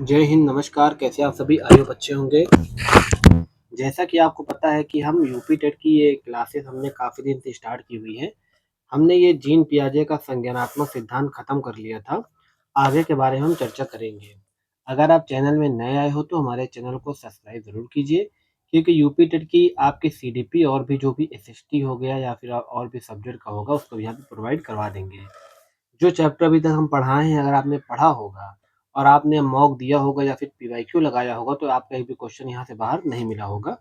जय हिंद, नमस्कार। कैसे आप सभी आयु बच्चे होंगे। जैसा कि आपको पता है कि हम यूपी टेट की ये क्लासेस हमने काफ़ी दिन से स्टार्ट की हुई हैं। हमने ये जीन पियाजे का संज्ञानात्मक सिद्धांत खत्म कर लिया था। आगे के बारे में हम चर्चा करेंगे। अगर आप चैनल में नए आए हो तो हमारे चैनल को सब्सक्राइब ज़रूर कीजिए, क्योंकि यूपी टेट की आपकी सीडीपी और भी जो भी एसएसटी हो गया या फिर और भी सब्जेक्ट का होगा उसको यहाँ पे प्रोवाइड करवा देंगे। जो चैप्टर अभी तक हम पढ़ाए हैं, अगर आपने पढ़ा होगा और आपने मॉक दिया होगा या फिर पीवाईक्यू लगाया होगा तो आपका एक भी क्वेश्चन यहाँ से बाहर नहीं मिला होगा।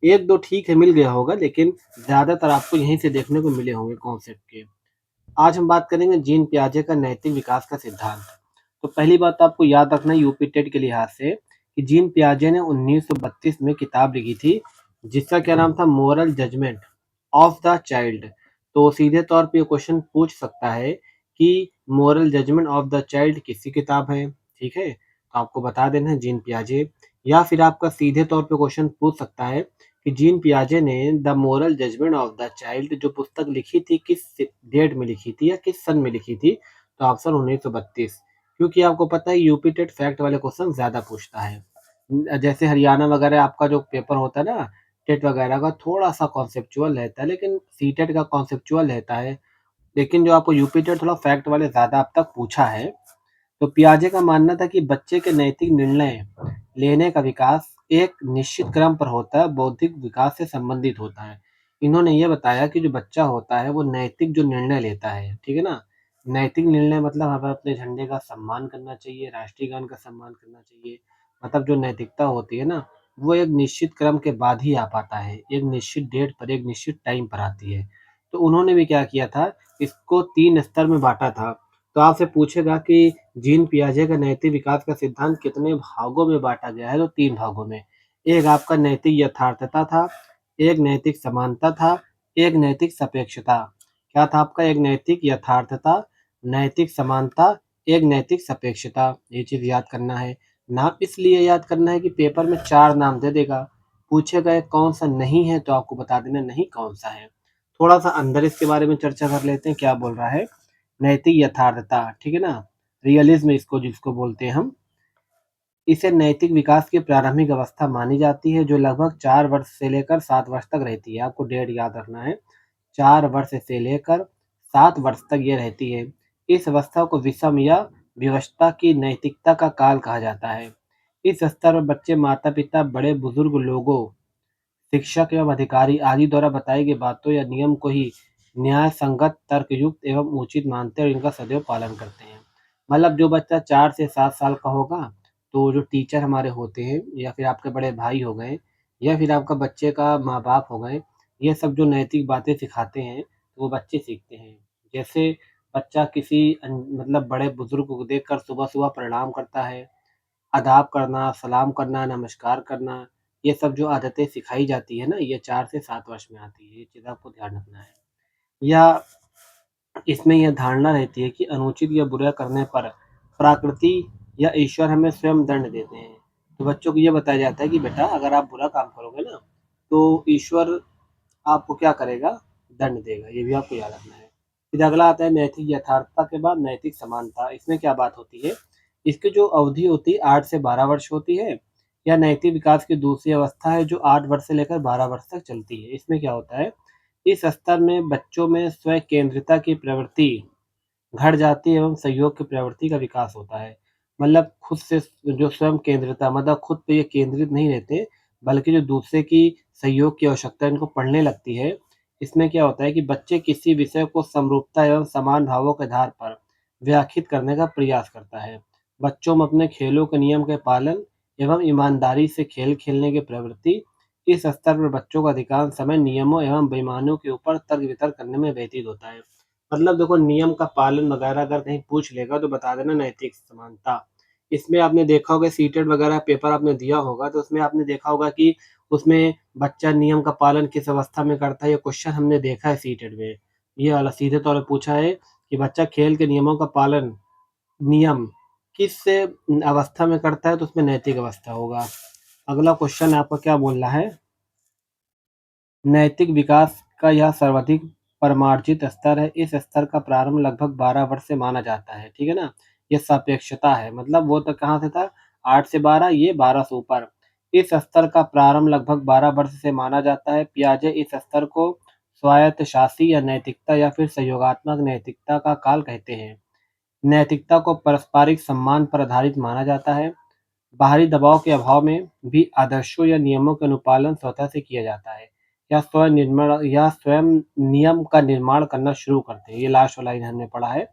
1-2 ठीक है मिल गया होगा, लेकिन ज़्यादातर आपको यहीं से देखने को मिले होंगे कॉन्सेप्ट के। आज हम बात करेंगे जीन पियाजे का नैतिक विकास का सिद्धांत। तो पहली बात तो आपको याद रखना है यूपी टेट के लिहाज से कि जीन पियाजे ने 1932 में किताब लिखी थी, जिसका क्या नाम था, moral judgement of the child. तो सीधे तौर पे ये क्वेश्चन पूछ सकता है कि moral judgement of the child किसकी किताब है, ठीक है? तो आपको बता देना है जीन पियाजे। या फिर आपका सीधे तौर पे क्वेश्चन पूछ सकता है कि जीन पियाजे ने the moral judgement of the child जो पुस्तक लिखी थी किस डेट में लिखी थी या किस सन में लिखी थी। तो ऑप्शन 1932। क्योंकि आपको पता है यूपी टेट फैक्ट वाले क्वेश्चन ज़्यादा पूछता है। जैसे हरियाणा वगैरह आपका जो पेपर होता है ना, टेट वगैरह का थोड़ा सा कॉन्सेप्चुअल रहता है, लेकिन सी टेट का कॉन्सेप्चुअल रहता है। लेकिन जो आपको यूपी टेट थोड़ा फैक्ट वाले ज़्यादा अब तक पूछा है। तो पियाजे का मानना था कि बच्चे के नैतिक निर्णय लेने का विकास एक निश्चित क्रम पर होता है, बौद्धिक विकास से संबंधित होता है। इन्होंने ये बताया कि जो बच्चा होता है वो नैतिक जो निर्णय लेता है, ठीक है ना? नैतिक निर्णय मतलब हमें अपने झंडे का सम्मान करना चाहिए, राष्ट्रीय गान का सम्मान करना चाहिए। मतलब जो नैतिकता होती है ना, वो एक निश्चित क्रम के बाद ही आ पाता है, एक निश्चित डेट पर, एक निश्चित टाइम पर आती है। तो उन्होंने भी क्या किया था, इसको 3 स्तर में बाँटा था। तो आपसे पूछेगा कि जीन पियाजे का नैतिक विकास का सिद्धांत कितने भागों में बाँटा गया है, तो 3 भागों में। एक आपका नैतिक यथार्थता था, एक नैतिक समानता था, एक नैतिक सापेक्षता। क्या था आपका? एक नैतिक यथार्थता, नैतिक समानता, एक नैतिक सापेक्षता। ये चीज़ याद करना है। नाम इसलिए याद करना है कि पेपर में 4 नाम दे देगा। पूछेगा ये कौन-सा नहीं है तो आपको बता देना नहीं कौन-सा है। थोड़ा-सा अंदर इसके बारे में चर्चा कर लेते हैं, क्या बोल रहा है? नैतिक यथार्थता, ठीक है ना? रियलिज़्म इसको जिसको बोलते हैं हम। इसे नैतिक विकास की प्रारंभिक अवस्था मानी जाती है, जो लगभग 4 वर्ष से लेकर 7 वर्ष तक रहती है। आपको डेट याद रखना है। 4 वर्ष से लेकर 7 वर्ष तक ये रहती है। इस अवस्था को विषम या विवशता की नैतिकता का काल कहा जाता है। इस स्तर पर बच्चे माता-पिता, बड़े-बुजुर्ग लोगों, शिक्षक एवं अधिकारी आदि द्वारा बताई गई बातों या नियम को ही न्याय संगत, तर्कयुक्त एवं उचित मानते हैं और इनका सदैव पालन करते हैं। मतलब जो बच्चा 4 से 7 साल का होगा, तो जो टीचर हमारे होते हैं या फिर आपके बड़े भाई हो गए या फिर आपका बच्चे का माँ-बाप हो गए, ये सब जो नैतिक बातें सिखाते हैं, तो वो बच्चे सीखते हैं। जैसे बच्चा किसी मतलब बड़े बुजुर्ग को देखकर सुबह-सुबह प्रणाम करता है, आदाब करना, सलाम करना, नमस्कार करना, ये सब जो आदतें सिखाई जाती है ना, ये 4 से 7 वर्ष में आती है। ये चीज़ आपको ध्यान रखना है। या इसमें यह धारणा रहती है कि अनुचित या बुरा करने पर प्रकृति या ईश्वर हमें स्वयं दंड देते हैं। तो बच्चों को ये बताया जाता है कि बेटा अगर आप बुरा काम करोगे ना, तो ईश्वर आपको क्या करेगा? दंड देगा। ये भी आपको याद रखना है। फिर अगला आता है नैतिक यथार्थता के बाद नैतिक समानता। इसमें क्या बात होती है? इसकी जो अवधि होती है 8 से 12 वर्ष होती है। यह नैतिक विकास की दूसरी अवस्था है जो 8 वर्ष से लेकर 12 वर्ष तक चलती है। इसमें क्या होता है? इस स्तर में बच्चों में स्वयं केंद्रिता की प्रवृत्ति घट जाती है एवं सहयोग की प्रवृत्ति का विकास होता है। मतलब खुद से जो स्वयं केंद्रिता, मतलब खुद पे ये केंद्रित नहीं रहते, बल्कि जो दूसरे की सहयोग की आवश्यकता इनको पड़ने लगती है। इसमें क्या होता है कि बच्चे किसी विषय को समरूपता एवं समान भावों के आधार पर व्याख्यात करने का प्रयास करता है। बच्चों में अपने खेलों के नियम के पालन एवं ईमानदारी से खेल खेलने की प्रवृत्ति। इस स्तर पर बच्चों का अधिकांश समय नियमों एवं बेईमानियों के ऊपर तर्क-वितर्क करने में व्यतीत होता है। मतलब देखो नियम का पालन वगैरह अगर कहीं पूछ लेगा तो बता देना नैतिक समानता। इसमें आपने देखा होगा सीटेट वगैरह पेपर आपने दिया होगा तो उसमें आपने देखा होगा कि उसमें बच्चा नियम का पालन किस अवस्था में करता है, ये क्वेश्चन हमने देखा है सीटेट में। ये वाला सीधे तौर पे पूछा है कि बच्चा खेल के नियमों का पालन, नियम किस अवस्था में करता है, तो उसमें नैतिक अवस्था होगा। अगला क्वेश्चन आपका क्या बोल रहा है? नैतिक विकास का यह सर्वाधिक परमार्जित स्तर है। इस स्तर का प्रारंभ लगभग 12 वर्ष से माना जाता है, ठीक है ना? ये सापेक्षता है, मतलब वो तो कहाँ से था? 8 से 12, ये 12 से ऊपर। इस स्तर का प्रारंभ लगभग 12 वर्ष से माना जाता है। पियाजे इस स्तर को स्वायत्तशासी या नैतिकता या फिर सहयोगात्मक नैतिकता का काल कहते हैं। नैतिकता को पारस्परिक सम्मान पर आधारित माना जाता है। बाहरी दबाव के अभाव में भी आदर्शों या नियमों का अनुपालन स्वतः से किया जाता है। या स्वयं नियम का निर्माण करना शुरू करते हैं। ये लास्ट वाला लाइन हमने पढ़ा है।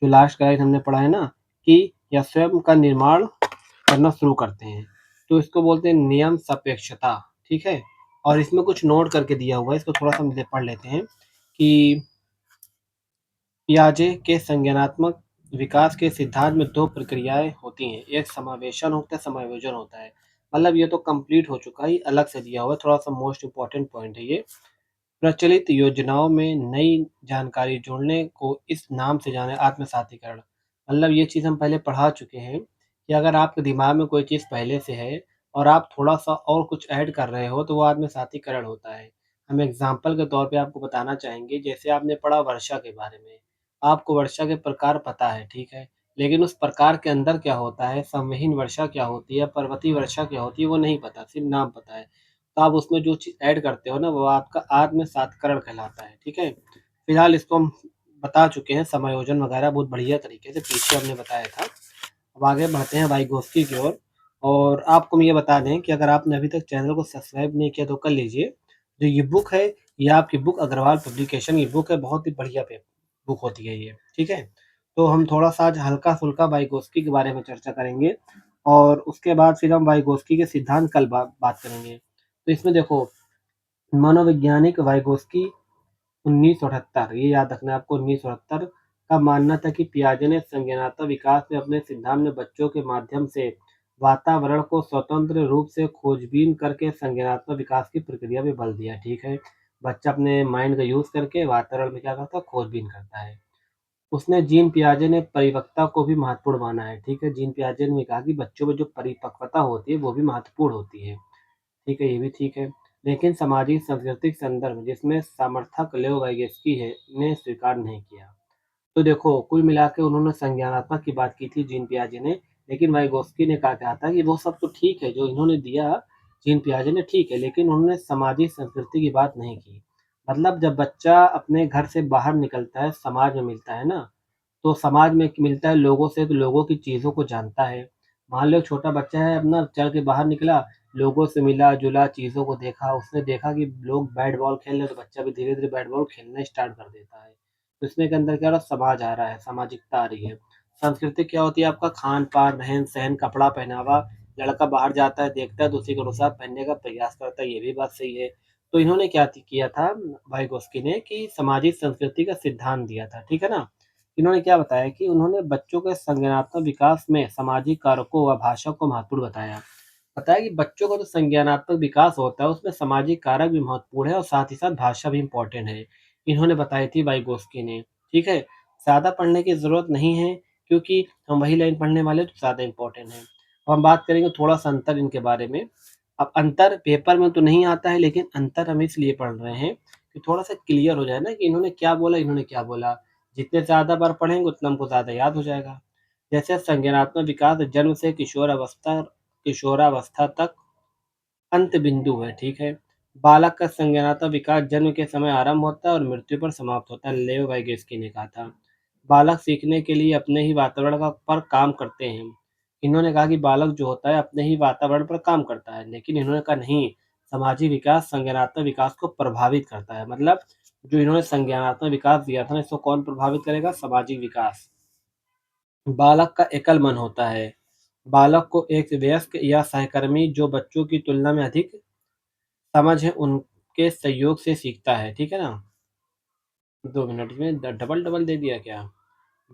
जो लास्ट का लाइन हमने पढ़ा है ना कि या स्वयं का निर्माण करना शुरू करते हैं, तो इसको बोलते हैं नियम सापेक्षता। ठीक है, और इसमें कुछ नोट करके दिया हुआ है, इसको थोड़ा सा हम पढ़ लेते हैं कि पियाजे के संज्ञानात्मक विकास के सिद्धांत में 2 प्रक्रियाएँ होती हैं, एक समावेशन होता है, समायोजन होता है। मतलब ये तो कंप्लीट हो चुका है, ये अलग से दिया हुआ है, थोड़ा-सा मोस्ट इम्पोर्टेंट पॉइंट है ये। प्रचलित योजनाओं में नई जानकारी जोड़ने को इस नाम से जाने आत्मसातीकरण। मतलब ये चीज़ हम पहले पढ़ा चुके हैं कि अगर आपके दिमाग में कोई चीज़ पहले से है और आप थोड़ा-सा और कुछ ऐड कर रहे हो, तो वो आत्मसातीकरण होता है। हम एग्ज़ाम्पल के तौर पे आपको बताना चाहेंगे, जैसे आपने पढ़ा वर्षा के बारे में। आपको वर्षा के प्रकार पता है, ठीक है? लेकिन उस प्रकार के अंदर क्या होता है, संवहन वर्षा क्या होती है, पर्वतीय वर्षा क्या होती है, वो नहीं पता, सिर्फ़ नाम पता है। तो आप उसमें जो चीज़ ऐड करते हो ना, वो आपका आत्मसात्करण कहलाता है, ठीक है? फिलहाल इसको हम बता चुके हैं, समायोजन वगैरह बहुत बढ़िया तरीके से पीछे हमने बताया था। अब आगे बढ़ते हैं वाइगोत्स्की की ओर। और आपको हम ये बता दें कि अगर आपने अभी तक चैनल को सब्सक्राइब नहीं किया तो कर लीजिए। जो ये बुक है, ये आपकी बुक अग्रवाल पब्लिकेशन की बुक है, बहुत ही बढ़िया बुक होती है ये, ठीक है? तो हम थोड़ा-सा आज हल्का-फुल्का वाइगोत्स्की के बारे में चर्चा करेंगे और उसके बाद फिर हम वाइगोत्स्की के सिद्धांत कल बात करेंगे। तो इसमें देखो, मनोवैज्ञानिक वाइगोत्स्की 1978, ये याद रखना है आपको, 1978 का मानना था कि पियाजे ने संज्ञानात्मक विकास में अपने सिद्धांत में बच्चों के माध्यम से वातावरण को स्वतंत्र रूप से खोजबीन करके संज्ञानात्मक विकास की प्रक्रिया में बल दिया। ठीक है, बच्चा अपने माइंड का यूज करके वातावरण में क्या करता है, खोजबीन करता है। उसने जीन पियाजे ने परिपक्वता को भी महत्वपूर्ण माना है। ठीक है, जीन पियाजे ने कहा कि बच्चों में जो परिपक्वता होती है वो भी महत्वपूर्ण होती है। ठीक है, ये भी ठीक है। लेकिन सामाजिक सांस्कृतिक संदर्भ जिसमें समर्थक लेव वाइगेस्की है ने स्वीकार नहीं किया। तो देखो, कुल मिला के उन्होंने संज्ञानात्मक की बात की थी जीन पियाजे ने, लेकिन वाइगोस्की ने कहा था कि वो सब तो ठीक है जो इन्होंने दिया जीन पियाजे ने, ठीक है, लेकिन उन्होंने सामाजिक संस्कृति की बात नहीं की। मतलब जब बच्चा अपने घर से बाहर निकलता है, समाज में मिलता है ना, तो समाज में मिलता है लोगों से, तो लोगों की चीज़ों को जानता है। मान लो एक छोटा बच्चा है, अपना चल के बाहर निकला, लोगों से मिला-जुला, चीज़ों को देखा, उसने देखा कि लोग बैट बॉल खेल रहे हैं, तो बच्चा भी धीरे-धीरे बैट बॉल खेलना स्टार्ट कर देता है। तो इसमें के अंदर क्या हो रहा है, समाज आ रहा है, सामाजिकता आ रही है। संस्कृति क्या होती है, आपका खान-पान, रहन-सहन, कपड़ा-पहनावा। लड़का बाहर जाता है, देखता है तो उसी के अनुसार पहनने का प्रयास करता है, ये भी बात सही है। तो इन्होंने क्या किया था, वाइगोस्की ने, कि सामाजिक संस्कृति का सिद्धांत दिया था, ठीक है ना? इन्होंने क्या बताया कि उन्होंने बच्चों के संज्ञानात्मक विकास में सामाजिक कारकों व भाषा को महत्वपूर्ण बताया। बताया कि बच्चों का जो संज्ञानात्मक विकास होता है उसमें सामाजिक कारक भी महत्वपूर्ण है और साथ ही साथ भाषा भी इम्पोर्टेंट है। इन्होंने बताई थी वाइगोस्की ने, ठीक है? ज़्यादा पढ़ने की ज़रूरत नहीं है क्योंकि हम वही लाइन पढ़ने वाले हैं तो ज़्यादा इम्पोर्टेंट है। अब हम बात करेंगे थोड़ा-सा अंतर इनके बारे में। अब अंतर पेपर में तो नहीं आता है, लेकिन अंतर हम इसलिए पढ़ रहे हैं कि थोड़ा-सा क्लियर हो जाए ना कि इन्होंने क्या बोला, इन्होंने क्या बोला। जितने ज़्यादा बार पढ़ेंगे उतना हमको ज़्यादा याद हो जाएगा। जैसे संज्ञानात्मक विकास जन्म से किशोरावस्था तक अंत बिंदु है, ठीक है? बालक का संज्ञानात्मक विकास जन्म के समय आरंभ होता है और मृत्यु पर समाप्त होता है, लेव वाइगेस्की ने कहा था। बालक सीखने के लिए अपने ही वातावरण पर काम करते हैं। इन्होंने कहा कि बालक जो होता है अपने ही वातावरण पर काम करता है, लेकिन इन्होंने कहा नहीं, सामाजिक विकास संज्ञानात्मक विकास को प्रभावित करता है। मतलब जो इन्होंने संज्ञानात्मक विकास दिया था ना, इसको कौन प्रभावित करेगा? सामाजिक विकास। बालक का एकल मन होता है। बालक को एक वयस्क या सहकर्मी जो बच्चों की तुलना में अधिक समझ है उनके सहयोग से सीखता है, ठीक है ना? 2 मिनट में डबल-डबल दे दिया क्या?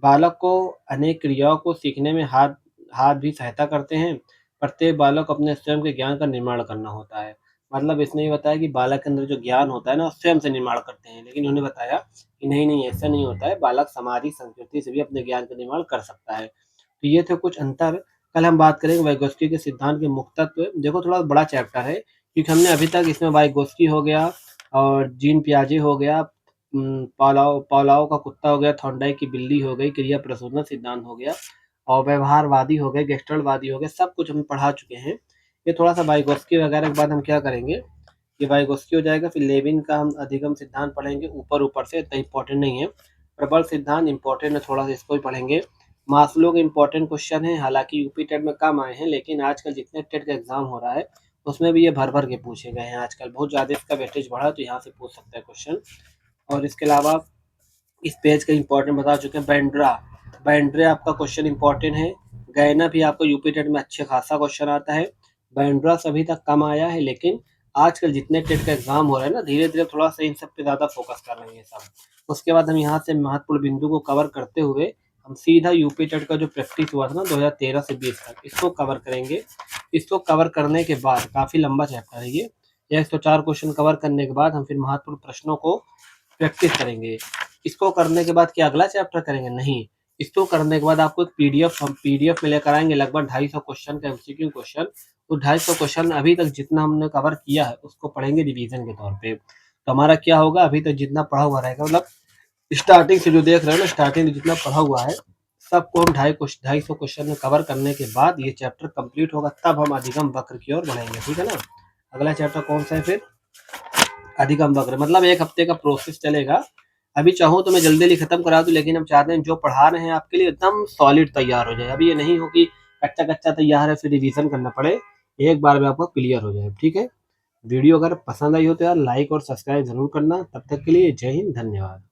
बालक को अनेक क्रियाओं को सीखने में हाथ हाथ भी सहायता करते हैं। प्रत्येक बालक को अपने स्वयं के ज्ञान का निर्माण करना होता है। मतलब इसने ये बताया कि बालक के अंदर जो ज्ञान होता है ना, स्वयं से निर्माण करते हैं। लेकिन उन्होंने बताया कि नहीं, नहीं ऐसा नहीं होता है, बालक सामाजिक संस्कृति से भी अपने ज्ञान का निर्माण कर सकता है। तो ये थे कुछ अंतर। कल हम बात करेंगे वाइगोत्स्की के सिद्धांत के मुख्य तत्व। देखो थोड़ा बड़ा चैप्टर है क्योंकि हमने अभी तक इसमें वाइगोत्स्की हो गया और जीन पियाजे हो गया, पावलोव पावलोव का कुत्ता हो गया, थॉर्नडाइक की बिल्ली हो गई, क्रिया प्रशोधन सिद्धांत हो गया। और व्यवहारवादी हो गए, गेस्टल्टवादी हो गए, सब कुछ हम पढ़ा चुके हैं। ये थोड़ा-सा वाइगोत्स्की वगैरह के बाद हम क्या करेंगे, ये वाइगोत्स्की हो जाएगा, फिर लेविन का हम अधिगम सिद्धांत पढ़ेंगे ऊपर-ऊपर से, इतना इम्पोर्टेंट नहीं है। प्रबल सिद्धांत इम्पोर्टेंट है, थोड़ा-सा इसको भी पढ़ेंगे। मास्लो के इम्पोर्टेंट क्वेश्चन हैं, हालाँकि यूपी टेट में कम आए हैं, लेकिन आजकल जितने टेट का एग्ज़ाम हो रहा है, उसमें भी ये भर-भर के पूछे गए हैं आजकल। बहुत ज़्यादा इसका वेटेज बढ़ा है, तो यहाँ से पूछ सकता है क्वेश्चन। और इसके अलावा इस पेज का इम्पोर्टेंट बता चुके हैं। बैंड्रा, बैंड्रा आपका क्वेश्चन इम्पोर्टेंट है। गैना भी आपको यूपी टेट में अच्छे खासा क्वेश्चन आता है। बैंड्रा से अभी तक कम आया है, लेकिन आजकल जितने टेट का एग्जाम हो रहा है ना, धीरे धीरे थोड़ा सा इन सब पे ज़्यादा फोकस कर रहे हैं सब। उसके बाद हम यहाँ से महत्वपूर्ण बिंदु को कवर करते हुए हम सीधा यूपी टेट का जो प्रैक्टिस हुआ था ना 2013 से 20 तक, इसको कवर करेंगे। इसको कवर करने के बाद काफ़ी लंबा चैप्टर है ये, 104 क्वेश्चन कवर करने के बाद हम फिर महत्वपूर्ण प्रश्नों को प्रैक्टिस करेंगे। इसको करने के बाद क्या अगला चैप्टर करेंगे? नहीं, इसको करने के बाद आपको एक पीडीएफ हम पीडीएफ में लेकर आएँगे, लगभग 250 क्वेश्चन का एमसीक्यू क्वेश्चन। तो 250 क्वेश्चन अभी तक जितना हमने कवर किया है उसको पढ़ेंगे रिवीजन के तौर पे। तो हमारा क्या होगा, अभी तक जितना पढ़ा हुआ रहेगा, मतलब स्टार्टिंग से जो देख रहे हैं ना, स्टार्टिंग से जितना पढ़ा हुआ है सबको हम 250 क्वेश्चन में कवर करने के बाद ये चैप्टर कंप्लीट होगा, तब हम अधिगम वक्र की ओर बढ़ेंगे। ठीक है ना? अगला चैप्टर कौन सा है फिर? अधिगम वक्र। मतलब 1 हफ्ते का प्रोसेस चलेगा। अभी चाहूँ तो मैं जल्दी खत्म करा दूँ, लेकिन हम चाहते हैं जो पढ़ा रहे हैं आपके लिए एकदम सॉलिड तैयार हो जाए। अभी ये नहीं हो कि कच्चा-कच्चा तैयार है, फिर रिवीजन करना पड़े। एक बार में आपको क्लियर हो जाए। ठीक है? वीडियो अगर पसंद आई हो तो यार लाइक और सब्सक्राइब ज़रूर करना। तब तक के लिए जय हिंद, धन्यवाद।